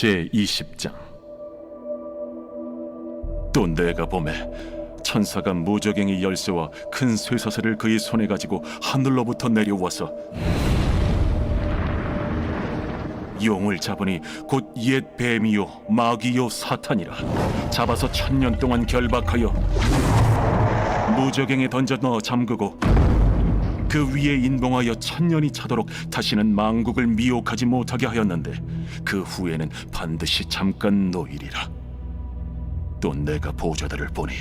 제20장. 또 내가 보매 천사가 무저갱이 열쇠와 큰 쇠사슬을 그의 손에 가지고 하늘로부터 내려와서 용을 잡으니 곧 옛 뱀이요 마귀요 사탄이라. 잡아서 1000년 동안 결박하여 무저갱에 던져 넣어 잠그고 그 위에 인봉하여 1000년이 차도록 다시는 만국을 미혹하지 못하게 하였는데 그 후에는 반드시 잠깐 놓이리라. 또 내가 보좌들을 보니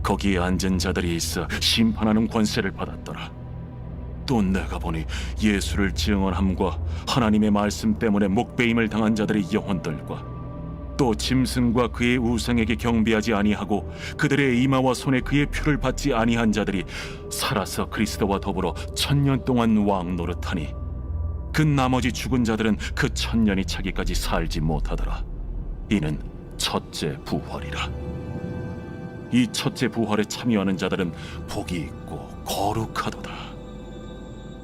거기에 앉은 자들이 있어 심판하는 권세를 받았더라. 또 내가 보니 예수를 증언함과 하나님의 말씀 때문에 목베임을 당한 자들의 영혼들과 또 짐승과 그의 우상에게 경배하지 아니하고 그들의 이마와 손에 그의 표를 받지 아니한 자들이 살아서 그리스도와 더불어 1000년 동안 왕 노릇하니 그 나머지 죽은 자들은 그 1000년이 차기까지 살지 못하더라. 이는 첫째 부활이라. 이 첫째 부활에 참여하는 자들은 복이 있고 거룩하도다.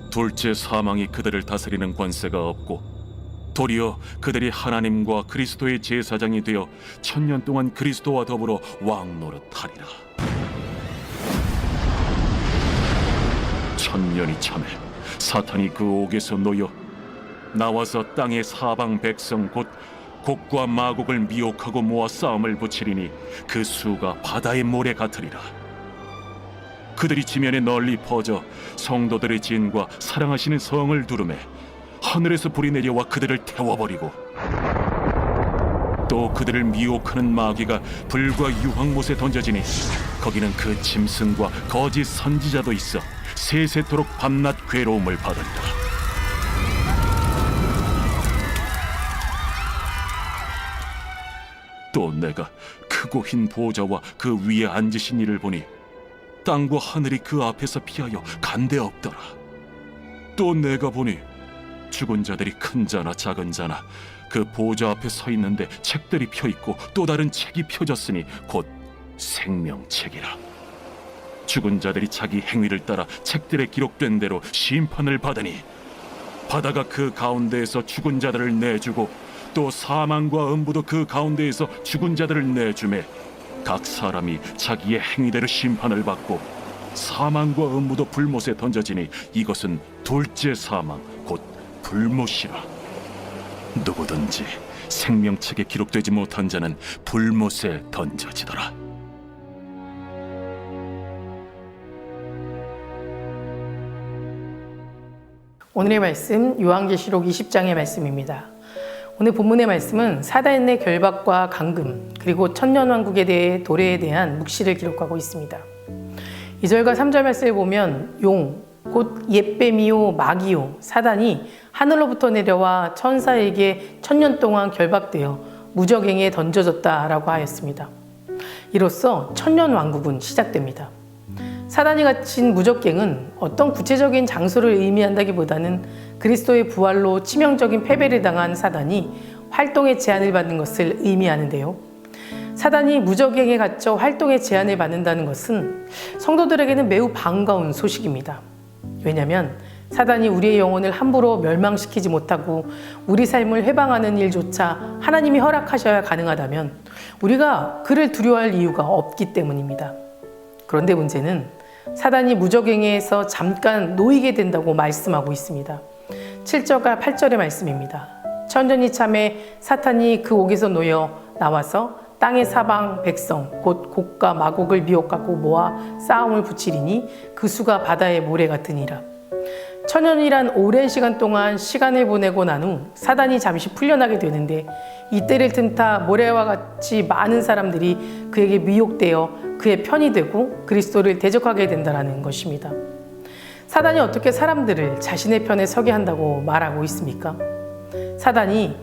둘째 사망이 그들을 다스리는 권세가 없고 도리어 그들이 하나님과 그리스도의 제사장이 되어 1000년 동안 그리스도와 더불어 왕 노릇하리라. 1000년이 참에 사탄이 그 옥에서 놓여 나와서 땅의 사방 백성 곧 곡과 마곡을 미혹하고 모아 싸움을 붙이리니 그 수가 바다의 모래 같으리라. 그들이 지면에 널리 퍼져 성도들의 진과 사랑하시는 성을 두르매 하늘에서 불이 내려와 그들을 태워버리고 또 그들을 미혹하는 마귀가 불과 유황못에 던져지니 거기는 그 짐승과 거짓 선지자도 있어 세세토록 밤낮 괴로움을 받으리라. 또 내가 크고 흰 보좌와 그 위에 앉으신 이를 보니 땅과 하늘이 그 앞에서 피하여 간데 없더라. 또 내가 보니 죽은 자들이 큰 자나 작은 자나 그 보좌 앞에 서 있는데 책들이 펴 있고 또 다른 책이 펴졌으니 곧 생명책이라. 죽은 자들이 자기 행위를 따라 책들에 기록된 대로 심판을 받으니 바다가 그 가운데에서 죽은 자들을 내주고 또 사망과 음부도 그 가운데에서 죽은 자들을 내주매 각 사람이 자기의 행위대로 심판을 받고 사망과 음부도 불못에 던져지니 이것은 둘째 사망 곧 불못이라. 누구든지 생명책에 기록되지 못한 자는 불못에 던져지더라. 오늘의 말씀 요한계시록 20장의 말씀입니다. 오늘 본문의 말씀은 사단의 결박과 감금 그리고 천년왕국에 대해 도래에 대한 묵시를 기록하고 있습니다. 2절과 3절 말씀을 보면 용, 곧 옛뱀이요 마귀요 사단이 하늘로부터 내려와 천사에게 1000년 동안 결박되어 무저갱에 던져졌다라고 하였습니다. 이로써 천년왕국은 시작됩니다. 사단이 갇힌 무저갱은 어떤 구체적인 장소를 의미한다기보다는 그리스도의 부활로 치명적인 패배를 당한 사단이 활동의 제한을 받는 것을 의미하는데요. 사단이 무저갱에 갇혀 활동의 제한을 받는다는 것은 성도들에게는 매우 반가운 소식입니다. 왜냐하면 사단이 우리의 영혼을 함부로 멸망시키지 못하고 우리 삶을 해방하는 일조차 하나님이 허락하셔야 가능하다면 우리가 그를 두려워할 이유가 없기 때문입니다. 그런데 문제는 사단이 무저갱에서 잠깐 놓이게 된다고 말씀하고 있습니다. 7절과 8절의 말씀입니다. 천년이 참에 사탄이 그 옥에서 놓여 나와서 땅의 사방 백성 곧 곡과 마곡을 미혹하고 모아 싸움을 붙이리니 그 수가 바다의 모래 같으니라. 천년이란 오랜 시간 동안 시간을 보내고 난 후 사단이 잠시 풀려나게 되는데 이때를 틈타 모래와 같이 많은 사람들이 그에게 미혹되어 그의 편이 되고 그리스도를 대적하게 된다는 것입니다. 사단이 어떻게 사람들을 자신의 편에 서게 한다고 말하고 있습니까? 사단이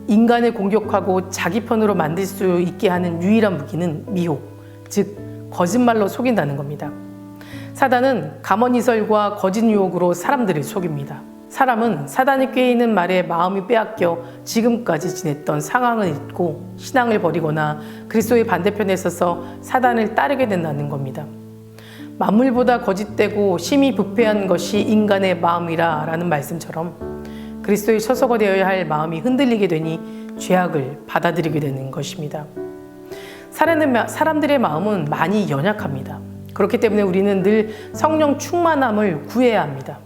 인간을 공격하고 자기 편으로 만들 수 있게 하는 유일한 무기는 미혹, 즉 거짓말로 속인다는 겁니다. 사단은 감언이설과 거짓 유혹으로 사람들을 속입니다. 사람은 사단이 꾀이는 말에 마음이 빼앗겨 지금까지 지냈던 상황을 잊고 신앙을 버리거나 그리스도의 반대편에 서서 사단을 따르게 된다는 겁니다. 만물보다 거짓되고 심히 부패한 것이 인간의 마음이라 라는 말씀처럼 그리스도의 처소가 되어야 할 마음이 흔들리게 되니 죄악을 받아들이게 되는 것입니다. 사람들의 마음은 많이 연약합니다. 그렇기 때문에 우리는 늘 성령 충만함을 구해야 합니다.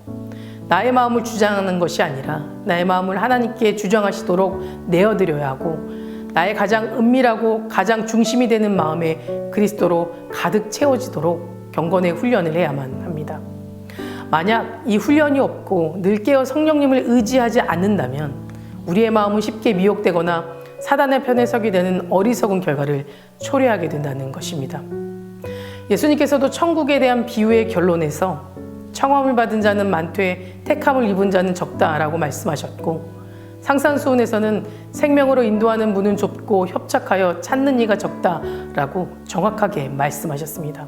나의 마음을 주장하는 것이 아니라 나의 마음을 하나님께 주장하시도록 내어드려야 하고, 나의 가장 은밀하고 가장 중심이 되는 마음에 그리스도로 가득 채워지도록 경건의 훈련을 해야만 합니다. 만약 이 훈련이 없고 늘 깨어 성령님을 의지하지 않는다면 우리의 마음은 쉽게 미혹되거나 사단의 편에 서게 되는 어리석은 결과를 초래하게 된다는 것입니다. 예수님께서도 천국에 대한 비유의 결론에서 청함을 받은 자는 많되 택함을 입은 자는 적다라고 말씀하셨고, 상산수훈에서는 생명으로 인도하는 문은 좁고 협착하여 찾는 이가 적다라고 정확하게 말씀하셨습니다.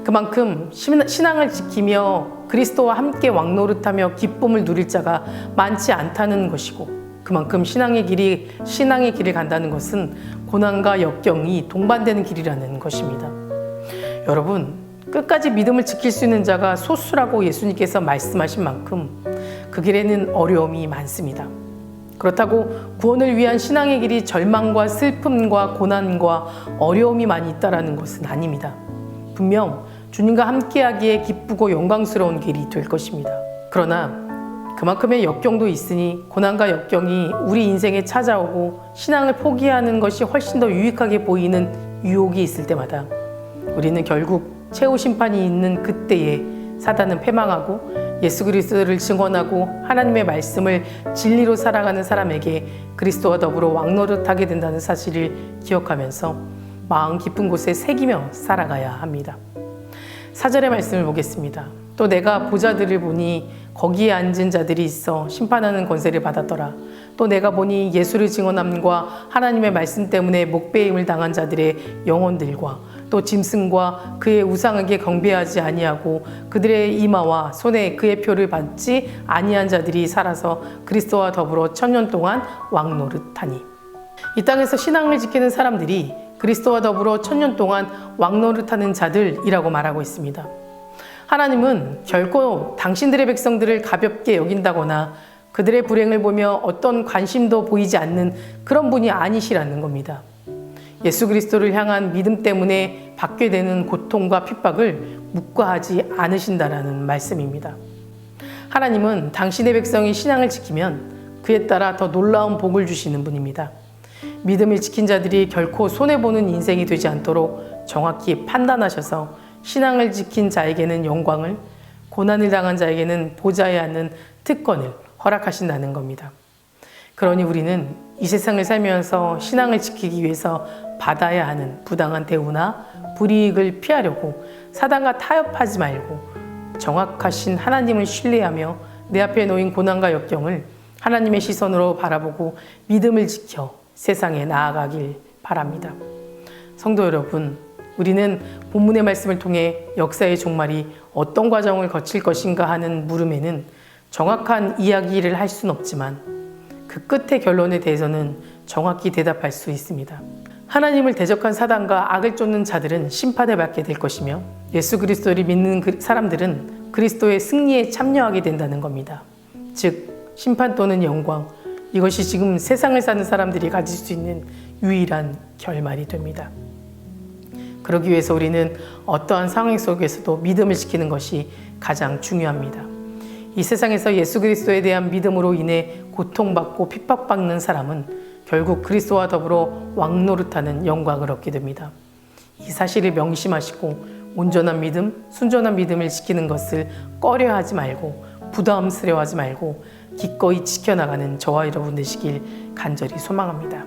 그만큼 신앙을 지키며 그리스도와 함께 왕노릇하며 기쁨을 누릴 자가 많지 않다는 것이고, 그만큼 신앙의 길을 간다는 것은 고난과 역경이 동반되는 길이라는 것입니다. 여러분, 끝까지 믿음을 지킬 수 있는 자가 소수라고 예수님께서 말씀하신 만큼 그 길에는 어려움이 많습니다. 그렇다고 구원을 위한 신앙의 길이 절망과 슬픔과 고난과 어려움이 많이 있다는 것은 아닙니다. 분명 주님과 함께하기에 기쁘고 영광스러운 길이 될 것입니다. 그러나 그만큼의 역경도 있으니 고난과 역경이 우리 인생에 찾아오고 신앙을 포기하는 것이 훨씬 더 유익하게 보이는 유혹이 있을 때마다 우리는 결국 최후 심판이 있는 그때에 사단은 패망하고 예수 그리스도를 증언하고 하나님의 말씀을 진리로 살아가는 사람에게 그리스도와 더불어 왕노릇하게 된다는 사실을 기억하면서 마음 깊은 곳에 새기며 살아가야 합니다. 4절의 말씀을 보겠습니다. 또 내가 보자들을 보니 거기에 앉은 자들이 있어 심판하는 권세를 받았더라. 또 내가 보니 예수를 증언함과 하나님의 말씀 때문에 목배임을 당한 자들의 영혼들과 또 짐승과 그의 우상에게 경배하지 아니하고 그들의 이마와 손에 그의 표를 받지 아니한 자들이 살아서 그리스도와 더불어 천년 동안 왕노릇하니. 이 땅에서 신앙을 지키는 사람들이 그리스도와 더불어 천년 동안 왕노릇하는 자들이라고 말하고 있습니다. 하나님은 결코 당신들의 백성들을 가볍게 여긴다거나 그들의 불행을 보며 어떤 관심도 보이지 않는 그런 분이 아니시라는 겁니다. 예수 그리스도를 향한 믿음 때문에 받게 되는 고통과 핍박을 묵과하지 않으신다라는 말씀입니다. 하나님은 당신의 백성이 신앙을 지키면 그에 따라 더 놀라운 복을 주시는 분입니다. 믿음을 지킨 자들이 결코 손해보는 인생이 되지 않도록 정확히 판단하셔서 신앙을 지킨 자에게는 영광을, 고난을 당한 자에게는 보좌에 앉는 특권을 허락하신다는 겁니다. 그러니 우리는 이 세상을 살면서 신앙을 지키기 위해서 받아야 하는 부당한 대우나 불이익을 피하려고 사단과 타협하지 말고 정확하신 하나님을 신뢰하며 내 앞에 놓인 고난과 역경을 하나님의 시선으로 바라보고 믿음을 지켜 세상에 나아가길 바랍니다. 성도 여러분, 우리는 본문의 말씀을 통해 역사의 종말이 어떤 과정을 거칠 것인가 하는 물음에는 정확한 이야기를 할 수는 없지만 그 끝의 결론에 대해서는 정확히 대답할 수 있습니다. 하나님을 대적한 사단과 악을 쫓는 자들은 심판을 받게 될 것이며 예수 그리스도를 믿는 사람들은 그리스도의 승리에 참여하게 된다는 겁니다. 즉 심판 또는 영광, 이것이 지금 세상을 사는 사람들이 가질 수 있는 유일한 결말이 됩니다. 그러기 위해서 우리는 어떠한 상황 속에서도 믿음을 지키는 것이 가장 중요합니다. 이 세상에서 예수 그리스도에 대한 믿음으로 인해 고통받고 핍박받는 사람은 결국 그리스도와 더불어 왕노릇하는 영광을 얻게 됩니다. 이 사실을 명심하시고 온전한 믿음, 순전한 믿음을 지키는 것을 꺼려하지 말고 부담스러워하지 말고 기꺼이 지켜나가는 저와 여러분 되시길 간절히 소망합니다.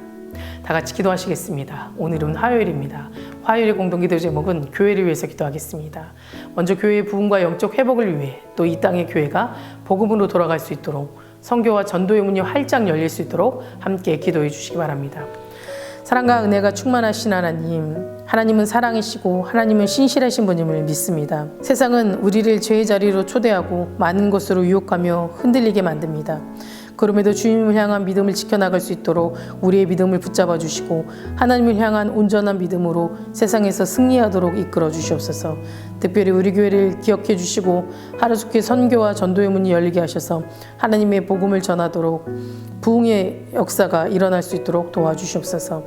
다 같이 기도하시겠습니다. 오늘은 화요일입니다. 화요일의 공동기도 제목은 교회를 위해서 기도하겠습니다. 먼저 교회의 부흥과 영적 회복을 위해 또 이 땅의 교회가 복음으로 돌아갈 수 있도록 선교와 전도의 문이 활짝 열릴 수 있도록 함께 기도해 주시기 바랍니다. 사랑과 은혜가 충만하신 하나님은 사랑이시고 하나님은 신실하신 분임을 믿습니다. 세상은 우리를 죄의 자리로 초대하고 많은 것으로 유혹하며 흔들리게 만듭니다. 그럼에도 주님을 향한 믿음을 지켜나갈 수 있도록 우리의 믿음을 붙잡아 주시고 하나님을 향한 온전한 믿음으로 세상에서 승리하도록 이끌어 주시옵소서. 특별히 우리 교회를 기억해 주시고 하루속히 선교와 전도의 문이 열리게 하셔서 하나님의 복음을 전하도록 부흥의 역사가 일어날 수 있도록 도와주시옵소서.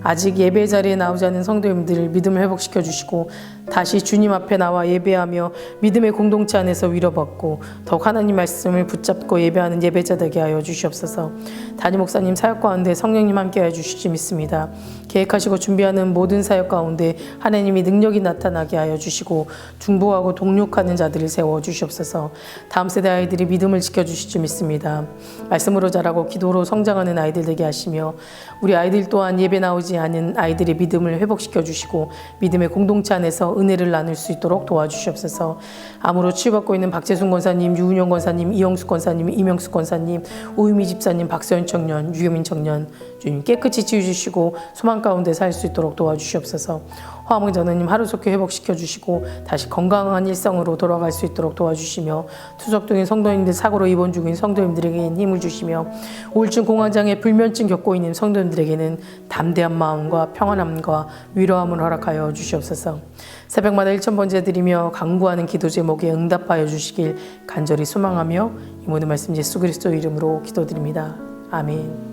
아직 예배 자리에 나오지 않은 성도님들 믿음을 회복시켜 주시고 다시 주님 앞에 나와 예배하며 믿음의 공동체 안에서 위로받고 더욱 하나님 말씀을 붙잡고 예배하는 예배자 되게 하여 주시옵소서. 담임 목사님 사역 가운데 성령님 함께 해 주시지 믿습니다. 계획하시고 준비하는 모든 사역 가운데 하나님이 능력이 나타나게 하여 주시고 중보하고 동력하는 자들을 세워 주시옵소서. 다음 세대 아이들이 믿음을 지켜주시지 믿습니다. 말씀으로 자라고 기도로 성장하는 아이들 되게 하시며 우리 아이들 또한 예배 나오지 않은 아이들의 믿음을 회복시켜 주시고 믿음의 공동체 안에서 은혜를 나눌 수 있도록 도와주시옵소서. 암으로 치유받고 있는 박재순 권사님, 유은영 권사님, 이영숙 권사님, 이명숙 권사님, 오유미 집사님, 박서연 청년, 유효민 청년 주님 깨끗이 치유주시고 소망 가운데 살 수 있도록 도와주시옵소서. 화목의 전우님 하루속히 회복시켜 주시고 다시 건강한 일상으로 돌아갈 수 있도록 도와주시며 투석 중인 성도님들, 사고로 입원 중인 성도님들에게 힘을 주시며 우울증, 공황장애, 불면증 겪고 있는 성도님들에게는 담대한 마음과 평안함과 위로함을 허락하여 주시옵소서. 새벽마다 1000번째 드리며 간구하는 기도 제목에 응답하여 주시길 간절히 소망하며 이 모든 말씀 예수 그리스도 이름으로 기도드립니다. 아멘.